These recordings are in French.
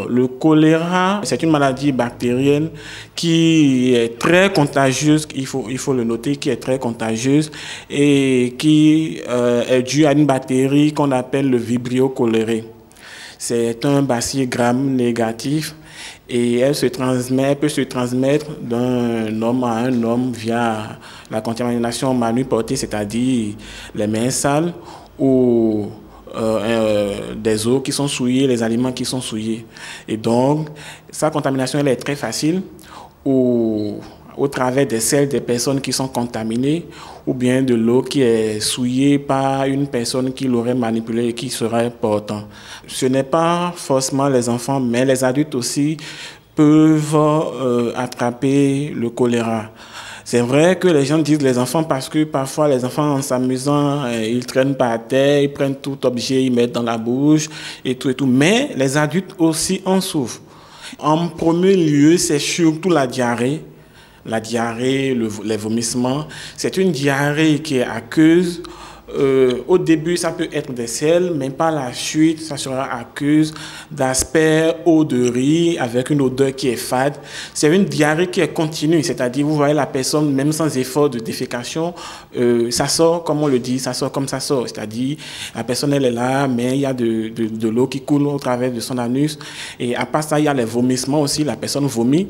Le choléra, c'est une maladie bactérienne qui est très contagieuse, il faut le noter, qui est très contagieuse et qui est due à une bactérie qu'on appelle le Vibrio cholerae. C'est un bacille gram négatif et elle peut se transmettre d'un homme à un homme via la contamination manuportée, c'est-à-dire les mains sales ou des eaux qui sont souillées, les aliments qui sont souillés. Et donc, sa contamination elle est très facile au travers des selles des personnes qui sont contaminées ou bien de l'eau qui est souillée par une personne qui l'aurait manipulée et qui serait portant. Ce n'est pas forcément les enfants, mais les adultes aussi peuvent attraper le choléra. C'est vrai que les gens disent les enfants parce que parfois les enfants en s'amusant, ils traînent par terre, ils prennent tout objet, ils mettent dans la bouche et tout. Mais les adultes aussi en souffrent. En premier lieu, c'est surtout la diarrhée. La diarrhée, les vomissements. C'est une diarrhée qui est aqueuse. Au début, ça peut être des selles, mais par la suite, ça sera aqueuse d'asperges, eau de riz, avec une odeur qui est fade. C'est une diarrhée qui est continue, c'est-à-dire, vous voyez la personne, même sans effort de défécation, ça sort, comme on le dit, ça sort comme ça sort. C'est-à-dire, la personne, elle est là, mais il y a de l'eau qui coule au travers de son anus. Et à part ça, il y a les vomissements aussi, la personne vomit.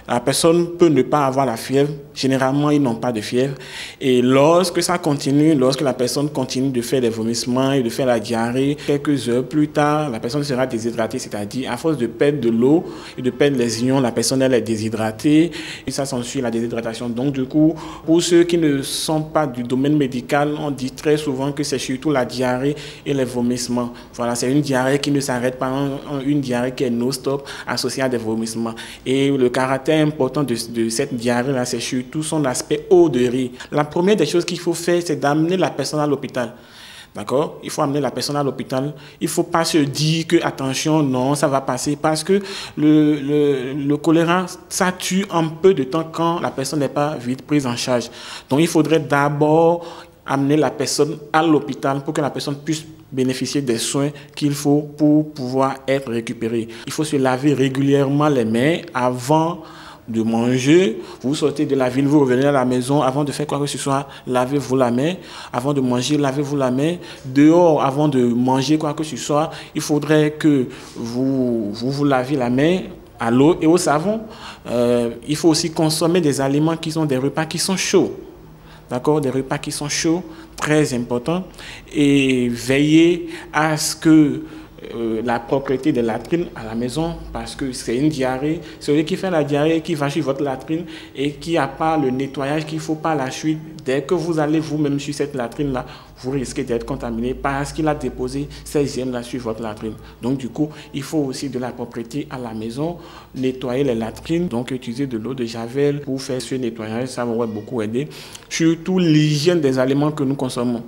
La personne peut ne pas avoir la fièvre. Généralement, ils n'ont pas de fièvre. Et lorsque ça continue, lorsque la personne continue de faire des vomissements et de faire la diarrhée, quelques heures plus tard, la personne sera déshydratée, c'est-à-dire à force de perdre de l'eau et de perdre les ions, la personne elle est déshydratée et ça s'ensuit la déshydratation. Donc du coup, pour ceux qui ne sont pas du domaine médical, on dit très souvent que c'est surtout la diarrhée et les vomissements. Voilà, c'est une diarrhée qui ne s'arrête pas, une diarrhée qui est non-stop associée à des vomissements. Et le caractère important de cette diarrhée-là, c'est surtout son aspect eau de riz. La première des choses qu'il faut faire, c'est d'amener la personne à l'hôpital. D'accord? Il faut amener la personne à l'hôpital. Il ne faut pas se dire que, attention, non, ça va passer. Parce que le choléra, ça tue en peu de temps quand la personne n'est pas vite prise en charge. Donc, il faudrait d'abord amener la personne à l'hôpital pour que la personne puisse bénéficier des soins qu'il faut pour pouvoir être récupérée. Il faut se laver régulièrement les mains avant de manger. Vous sortez de la ville, vous revenez à la maison, avant de faire quoi que ce soit, lavez-vous la main. Avant de manger, lavez-vous la main. Dehors, avant de manger quoi que ce soit, il faudrait que vous laviez la main à l'eau et au savon. Il faut aussi consommer des aliments qui sont des repas qui sont chauds. D'accord? Des repas qui sont chauds, très important. Et veillez à ce que la propreté des latrines à la maison, parce que c'est une diarrhée. Celui qui fait la diarrhée, qui va sur votre latrine et qui n'a pas le nettoyage qu'il faut par la suite, dès que vous allez vous-même sur cette latrine-là, vous risquez d'être contaminé parce qu'il a déposé ses hygiènes là sur votre latrine. Donc du coup, il faut aussi de la propreté à la maison, nettoyer les latrines, donc utiliser de l'eau de javel pour faire ce nettoyage, ça va beaucoup aider. Surtout l'hygiène des aliments que nous consommons.